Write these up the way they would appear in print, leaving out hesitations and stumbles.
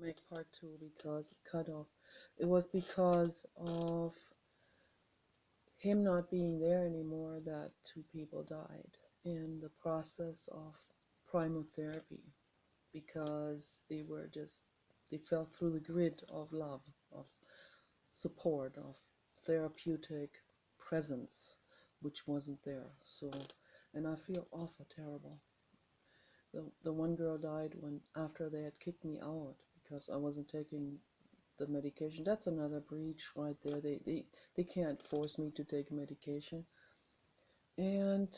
make part two because it cut off. It was because of him not being there anymore that two people died in the process of primotherapy because they fell through the grid of love, of support, of therapeutic presence, which wasn't there. So, and I feel awful terrible. The one girl died when after they had kicked me out because I wasn't taking the medication. That's another breach right there. They can't force me to take medication. And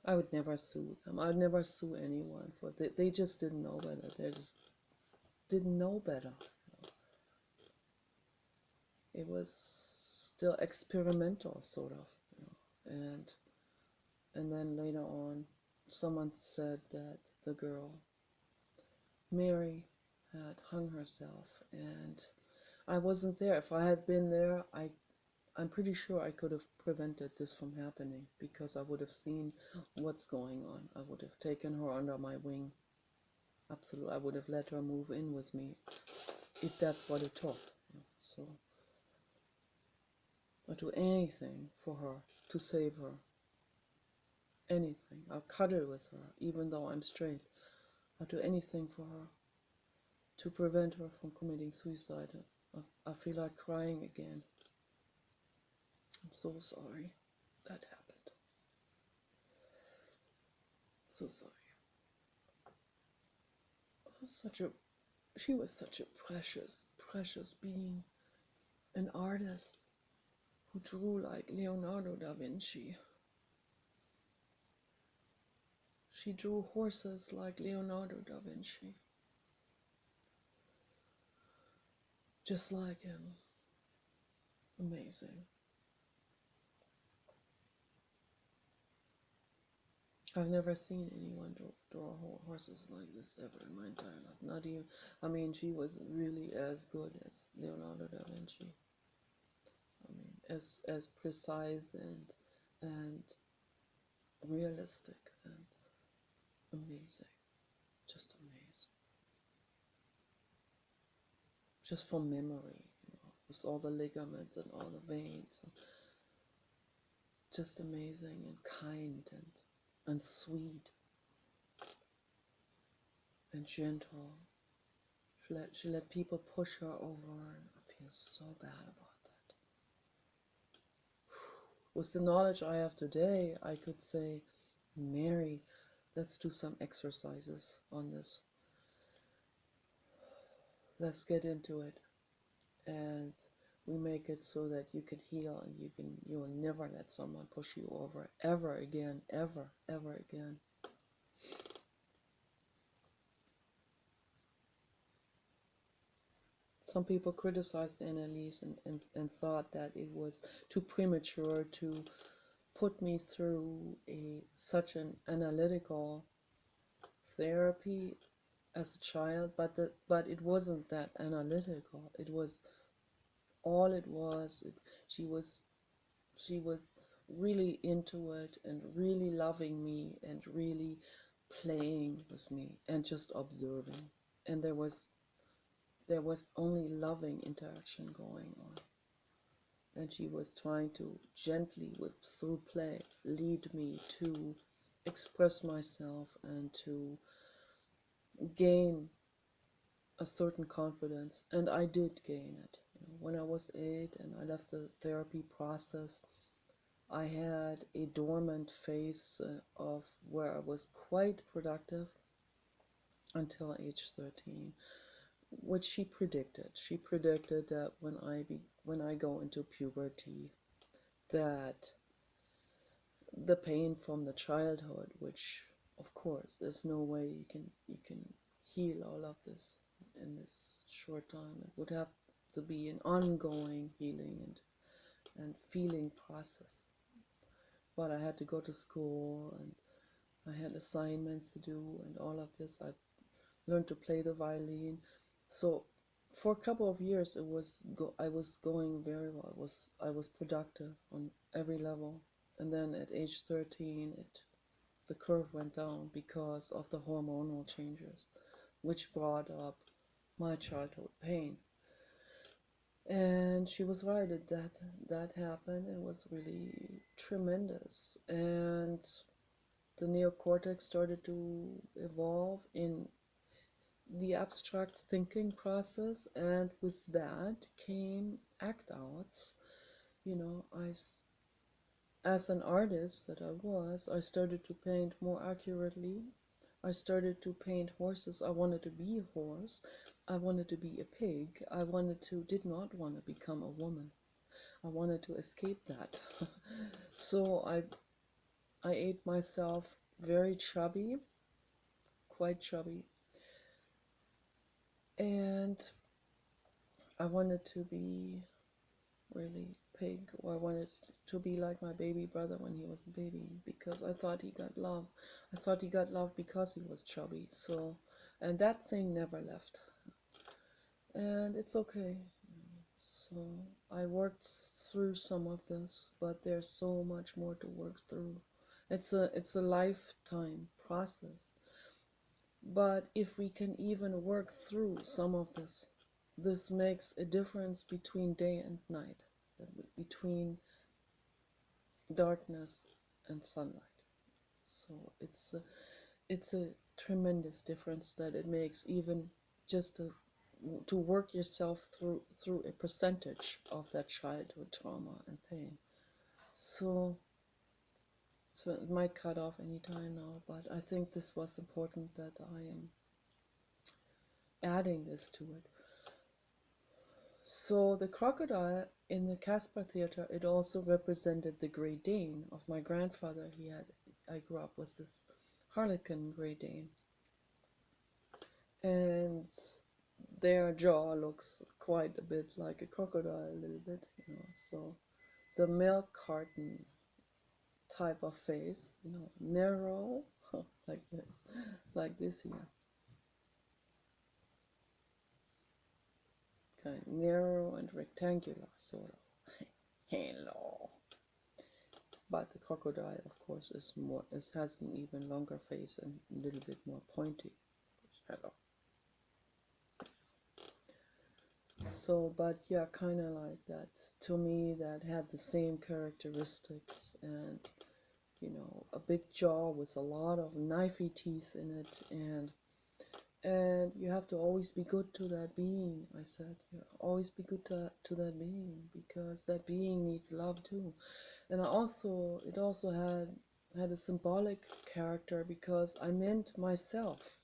I would never sue them. I'd never sue anyone for they just didn't know better. They just didn't know better. It was still experimental, sort of, and then later on, someone said that the girl Mary had hung herself, and I wasn't there. If I had been there, I'm pretty sure I could have prevented this from happening because I would have seen what's going on. I would have taken her under my wing. Absolutely, I would have let her move in with me if that's what it took. So I'd do anything for her to save her. Anything. I'll cuddle with her, even though I'm straight. I'll do anything for her to prevent her from committing suicide. I feel like crying again. I'm so sorry that happened. So sorry. She was such a precious, precious being. An artist who drew like Leonardo da Vinci. She drew horses like Leonardo da Vinci. Just like him. Amazing. I've never seen anyone draw horses like this ever in my entire life. Not even, I mean, she was really as good as Leonardo da Vinci. I mean, as precise and realistic and amazing. Just amazing. Just from memory, with all the ligaments and all the veins. And just amazing and kind and sweet and gentle. She let people push her over, and I feel so bad about that. With the knowledge I have today, I could say, Mary, let's do some exercises on this. Let's get into it, and we make it so that you can heal, and you will never let someone push you over ever again, ever again. Some people criticized Annalise and thought that it was too premature to put me through such an analytical therapy as a child, but it wasn't that analytical. It was all it was. She was really into it and really loving me and really playing with me and just observing. And there was only loving interaction going on. And she was trying to gently, through play, lead me to express myself and to gain a certain confidence. And I did gain it. When I was 8 and I left the therapy process, I had a dormant phase of where I was quite productive until age 13, which she predicted. She predicted that when I go into puberty, that the pain from the childhood, which of course there's no way you can heal all of this in this short time. It would have to be an ongoing healing and feeling process. But I had to go to school and I had assignments to do and all of this. I learned to play the violin. So for a couple of years I was going very well. I was productive on every level. And then at age 13 the curve went down because of the hormonal changes, which brought up my childhood pain. And she was right, that happened. It was really tremendous. And the neocortex started to evolve in the abstract thinking process, and with that came act outs. You know, as an artist that I started to paint more accurately. I started to paint horses. I wanted to be a horse. I wanted to be a pig. Did not want to become a woman. I wanted to escape that. So I ate myself very chubby, quite chubby, and I wanted to be really pig, or I wanted to be like my baby brother when he was a baby, because I thought he got love. I thought he got love because he was chubby. So, and that thing never left. And it's okay. So I worked through some of this, but there's so much more to work through. It's a lifetime process. But if we can even work through some of this makes a difference between day and night, between darkness and sunlight. So it's a tremendous difference that it makes, even just to work yourself through a percentage of that childhood trauma and pain. So it might cut off any time now, but I think this was important that I am adding this to it. So the crocodile in the Casper Theater, it also represented the Great Dane of my grandfather. I grew up with this Harlequin Great Dane, and their jaw looks quite a bit like a crocodile, a little bit, you know. So the milk carton type of face, you know, narrow, like this here, kind of narrow and rectangular, sort of. Hello. But the crocodile, of course, has an even longer face and a little bit more pointy. Hello. So, but yeah, kind of like that. To me, that had the same characteristics, and you know, a big jaw with a lot of knifey teeth in it, and you have to always be good to that being. I said, you always be good to that being, because that being needs love too. And it also had a symbolic character, because I meant myself.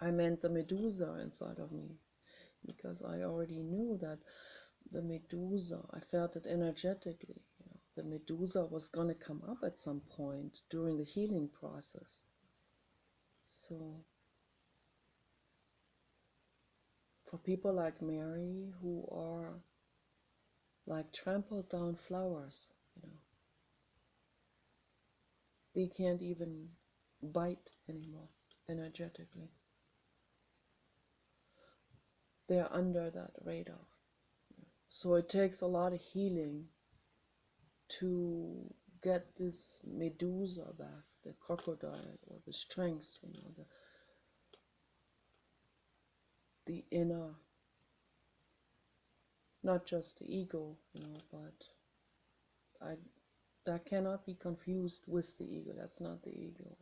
I meant the Medusa inside of me, because I already knew that the Medusa, I felt it energetically. You know, the Medusa was going to come up at some point during the healing process. So for people like Mary, who are like trampled down flowers, you know, they can't even bite anymore energetically. They're under that radar. So it takes a lot of healing to get this Medusa back, the crocodile, or the strength, you know, the inner, not just the ego, you know, but that cannot be confused with the ego. That's not the ego.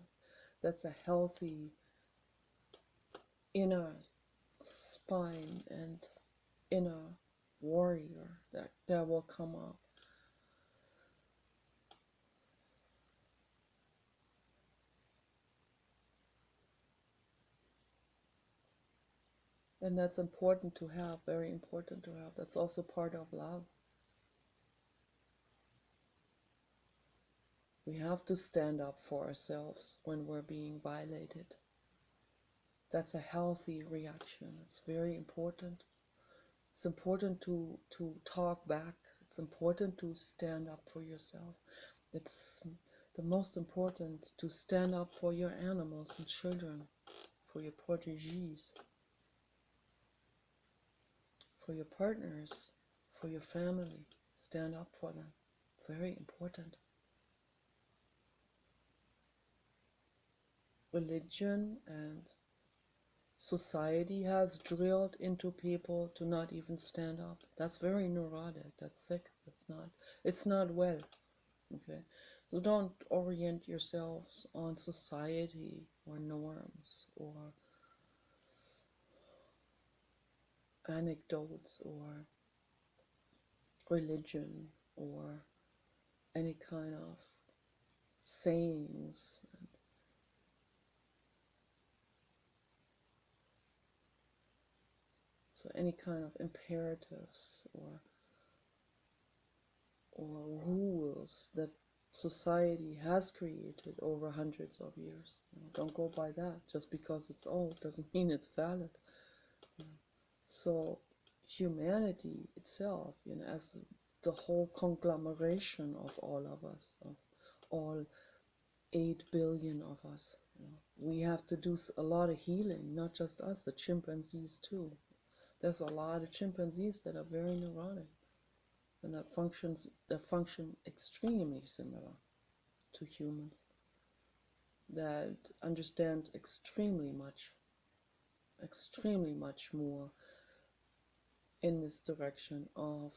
That's a healthy inner spine and inner warrior that will come up. And that's important to have, very important to have. That's also part of love. We have to stand up for ourselves when we're being violated. That's a healthy reaction. It's very important. It's important to talk back. It's important to stand up for yourself. It's the most important to stand up for your animals and children, for your proteges, for your partners, for your family. Stand up for them. Very important. Religion and society has drilled into people to not even stand up. That's very neurotic. That's sick. It's not well. Okay. So don't orient yourselves on society or norms or anecdotes or religion or any kind of sayings. So any kind of imperatives or rules that society has created over hundreds of years. Don't go by that. Just because it's old doesn't mean it's valid. So humanity itself, as the whole conglomeration of all of us, of all 8 billion of us, we have to do a lot of healing, not just us, the chimpanzees too. There's a lot of chimpanzees that are very neurotic and that function extremely similar to humans, that understand extremely much more in this direction of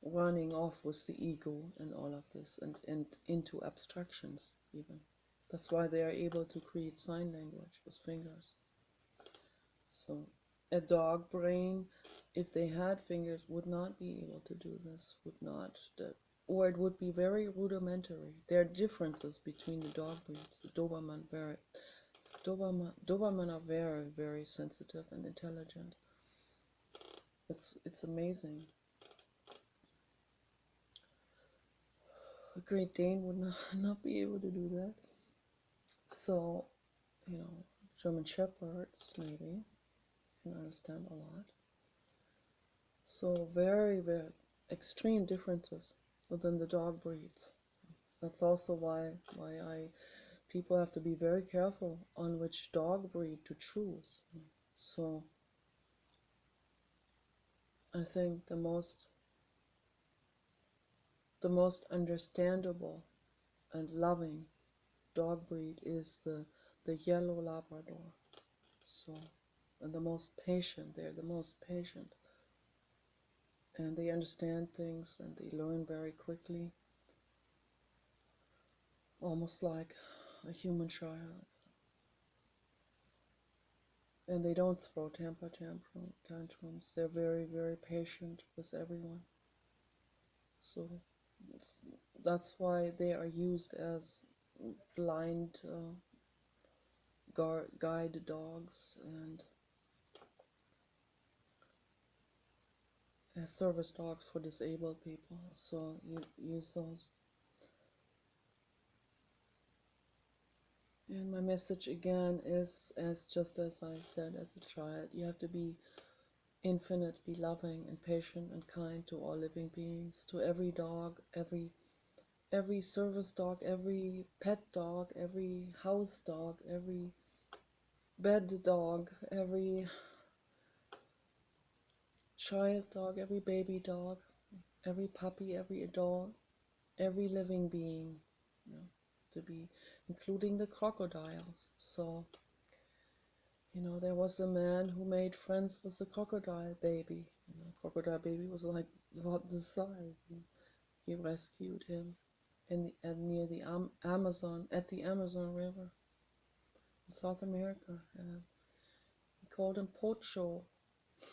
running off with the ego and all of this and into abstractions even. That's why they are able to create sign language with fingers. So a dog brain, if they had fingers, would not be able to do this, or it would be very rudimentary. There are differences between the dog breeds. The Doberman are very, very sensitive and intelligent. It's amazing. A Great Dane would not be able to do that. So, German Shepherds maybe can understand a lot. So very, very extreme differences within the dog breeds. That's also why people have to be very careful on which dog breed to choose. So I think the most understandable and loving dog breed is the yellow Labrador. So, and the most patient. They're the most patient, and they understand things and they learn very quickly, almost like a human child. And they don't throw tantrums. They're very, very patient with everyone. So that's why they are used as blind guide dogs and as service dogs for disabled people. So you use those. And my message again is, just as I said as a child, you have to be infinitely loving and patient and kind to all living beings, to every dog, every service dog, every pet dog, every house dog, every bed dog, every child dog, every baby dog, every puppy, every adult, every living being, to be, including the crocodiles. So, there was a man who made friends with the crocodile baby. Crocodile baby was like about this size. He rescued him near the Amazon, at the Amazon River in South America, and he called him Pocho.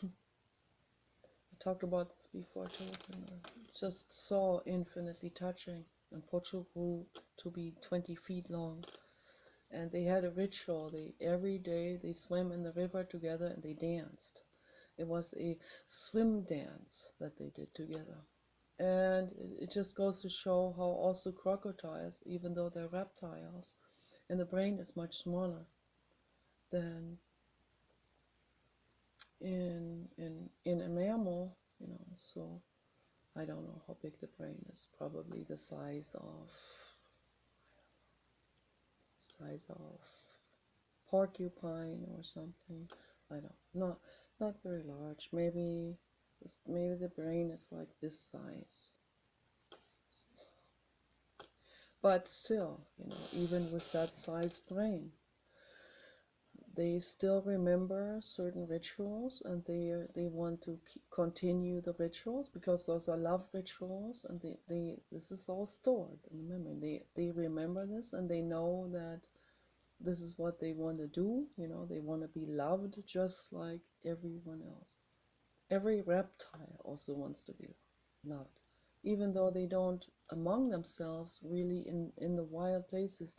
I talked about this before too, just so infinitely touching. And Pocho grew to be 20 feet long, and they had a ritual. Every day they swam in the river together and they danced. It was a swim dance that they did together. And it just goes to show how also crocodiles, even though they're reptiles, and the brain is much smaller than in a mammal, so I don't know how big the brain is, probably the size of porcupine or something. I don't know, not very large. Maybe the brain is like this size. But still, even with that size brain, they still remember certain rituals, and they want to continue the rituals because those are love rituals, and they this is all stored in the memory. They remember this, and they know that this is what they want to do. You know, they want to be loved just like everyone else. Every reptile also wants to be loved, even though they don't among themselves really in the wild places.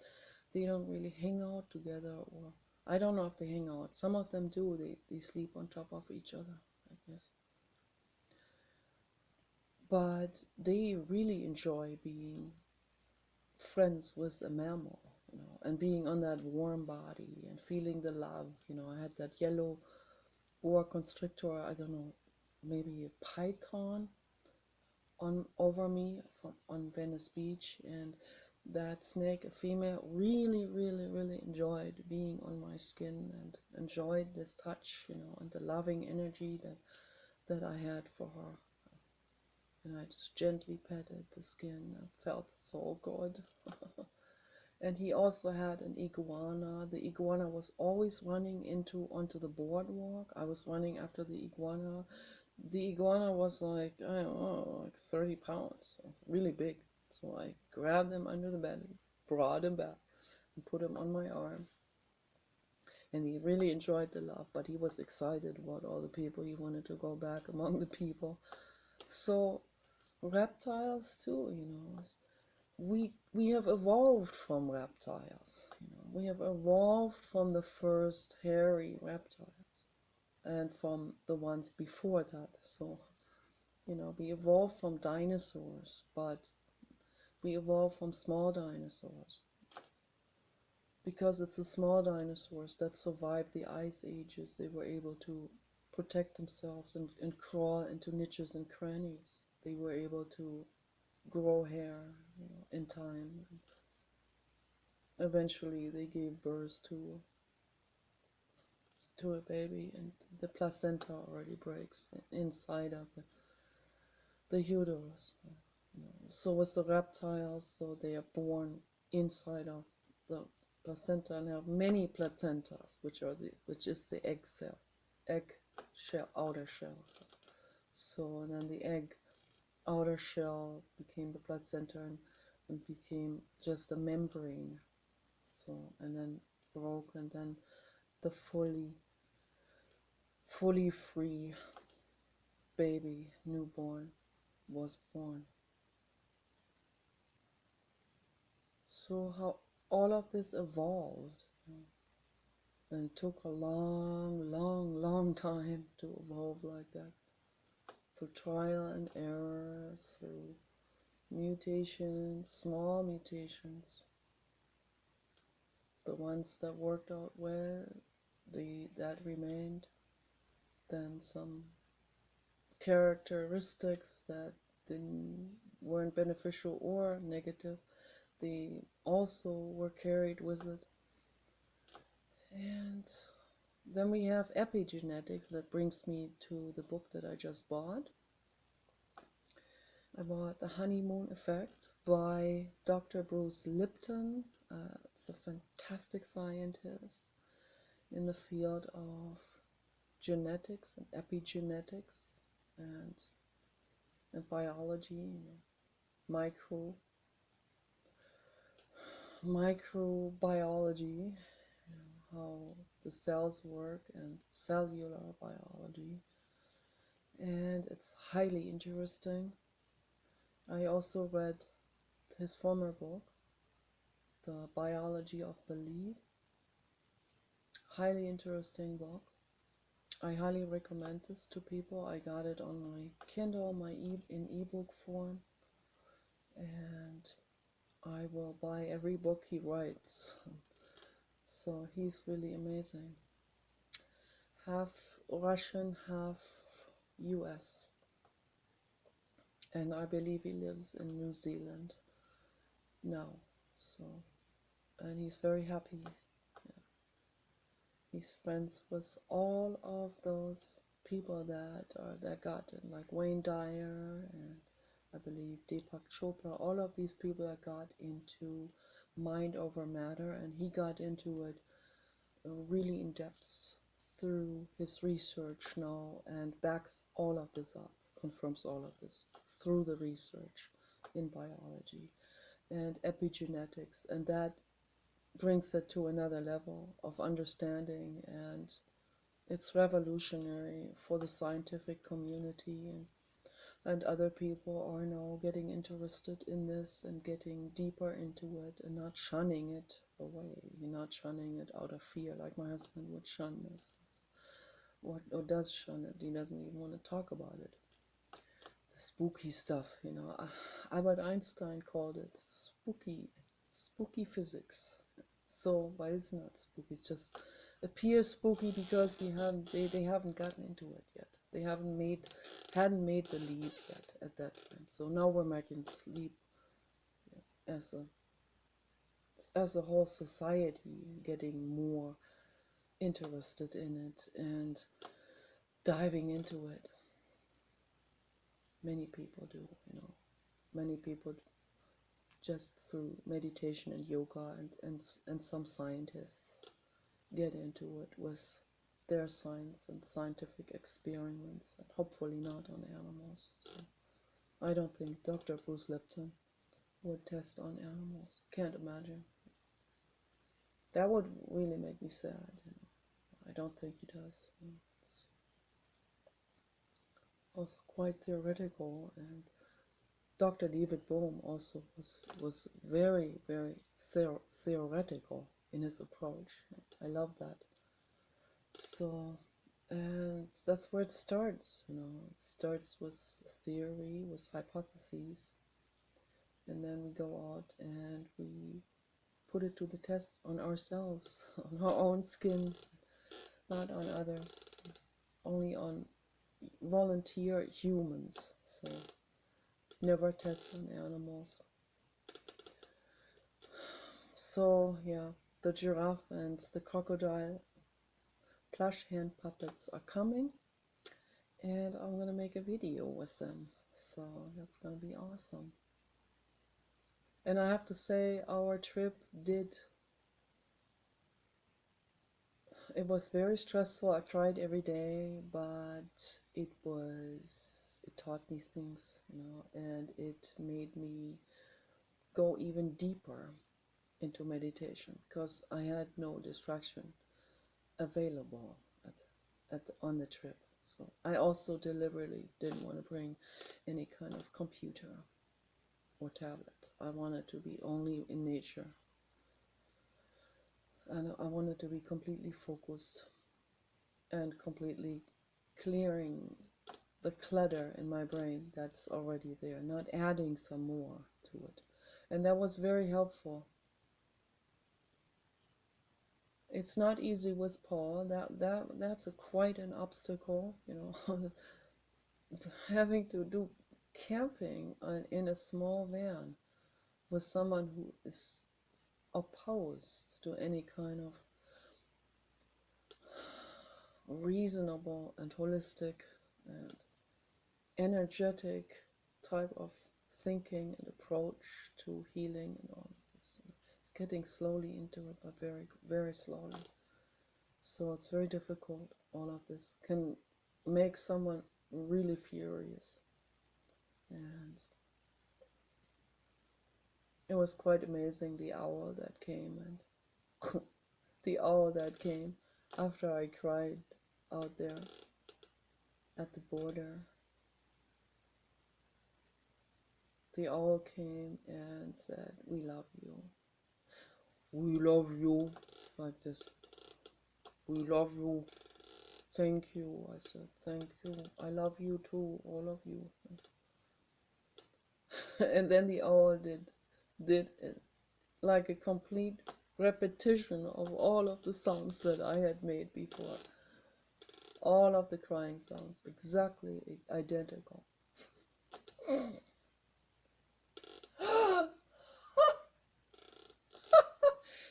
They don't really hang out together, or I don't know if they hang out. Some of them do. They sleep on top of each other, I guess. But they really enjoy being friends with a mammal, you know, and being on that warm body and feeling the love. You know, I had that yellow boa constrictor, I don't know, maybe a python on over me on Venice Beach, and that snake, a female, really enjoyed being on my skin and enjoyed this touch, you know, and the loving energy that I had for her. And I just gently patted the skin and felt so good. And he also had an iguana. The iguana was always running onto the boardwalk. I was running after the iguana. The iguana was like, I don't know, like 30 pounds, really big. So I grabbed him under the belly, brought him back, and put him on my arm. And he really enjoyed the love, but he was excited about all the people. He wanted to go back among the people. So reptiles too, you know, we have evolved from reptiles. You know, we have evolved from the first hairy reptiles and from the ones before that. So, you know, we evolved from dinosaurs, but we evolved from small dinosaurs because it's the small dinosaurs that survived the ice ages. They were able to protect themselves and crawl into niches and crannies. They were able to grow hair, you know, in time. Eventually, they gave birth to a baby, and the placenta already breaks inside of the uterus. You know. So with the reptiles, so they are born inside of the placenta and have many placentas, which is the egg shell, outer shell. So then the egg outer shell became the placenta and became just a membrane. So and then broke, and then the fully free baby newborn was born. So how all of this evolved, you know, and took a long time to evolve like that, through trial and error, through mutations, small mutations. The ones that worked out well, that remained. Then some characteristics that weren't beneficial or negative, they also were carried with it. And then we have epigenetics. That brings me to the book that I just bought. I bought The Honeymoon Effect by Dr. Bruce Lipton. It's a fantastic scientist in the field of genetics and epigenetics and biology, you know, microbiology, you know, how the cells work, and cellular biology. And it's highly interesting. I also read his former book, The Biology of Belief. Highly interesting book. I highly recommend this to people. I got it on my Kindle, in ebook form, and I will buy every book he writes. So he's really amazing. Half Russian, half US. And I believe he lives in New Zealand now. So, and he's very happy. Yeah. He's friends with all of those people that got it, like Wayne Dyer and I believe Deepak Chopra. All of these people that got into mind over matter, and he got into it really in depth through his research now and backs all of this up, confirms all of this through the research in biology and epigenetics, and that brings it to another level of understanding, and it's revolutionary for the scientific community, and other people are now getting interested in this and getting deeper into it and not shunning it away. You're not shunning it out of fear like my husband would shun this. Or does shun it. He doesn't even want to talk about it. The spooky stuff, you know. Albert Einstein called it spooky physics. So why is it not spooky? It just appears spooky because they haven't gotten into it yet. They hadn't made the leap yet at that time. So now we're making this leap as a whole society, getting more interested in it and diving into it. Many people do, you know. Many people just through meditation and yoga and some scientists get into it with their science and scientific experiments, and hopefully not on animals. So I don't think Dr. Bruce Lipton would test on animals. Can't imagine. That would really make me sad. You know. I don't think he does. You know. It's also quite theoretical, and Dr. David Bohm also was very, very theoretical in his approach. I love that. So, and that's where it starts, you know. It starts with theory, with hypotheses, and then we go out and we put it to the test on ourselves, on our own skin, not on others, only on volunteer humans. So never test on animals. So yeah, the giraffe and the crocodile plush hand puppets are coming, and I'm gonna make a video with them, so that's gonna be awesome. And I have to say, our trip it was very stressful. I cried every day, but it taught me things, you know, and it made me go even deeper into meditation because I had no distraction available on the trip. So I also deliberately didn't want to bring any kind of computer or tablet. I wanted to be only in nature, and I wanted to be completely focused and completely clearing the clutter in my brain that's already there, not adding some more to it. And that was very helpful. It's not easy with Paul. That's quite an obstacle, you know. Having to do camping in a small van with someone who is opposed to any kind of reasonable and holistic and energetic type of thinking and approach to healing and all of this. It's getting slowly into it, but very, very slowly. So it's very difficult. All of this can make someone really furious. And it was quite amazing, the hour that came, and the hour that came after I cried out there at the border. The owl came and said, "We love you. We love you," like this. "We love you. Thank you." I said, "Thank you. I love you too, all of you." And then the owl did it, like a complete repetition of all of the sounds that I had made before. All of the crying sounds, exactly identical.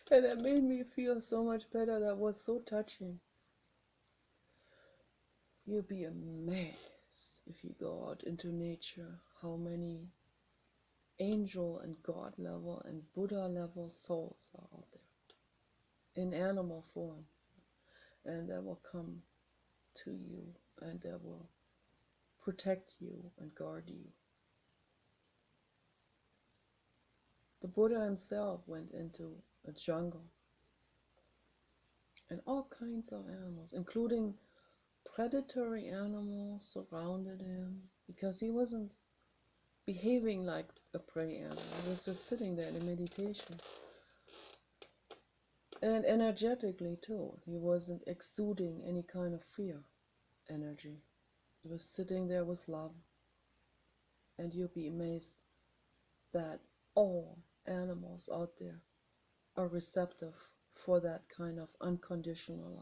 And that made me feel so much better. That was so touching. You'll be amazed if you go out into nature how many angel and God level and Buddha level souls are out there in animal form. and that will come to you, and that will protect you and guard you. The Buddha himself went into a jungle, and all kinds of animals, including predatory animals, surrounded him because he wasn't behaving like a prey animal. He was just sitting there in meditation. And energetically too, he wasn't exuding any kind of fear energy. He was sitting there with love. And you'll be amazed that all animals out there are receptive for that kind of unconditional love.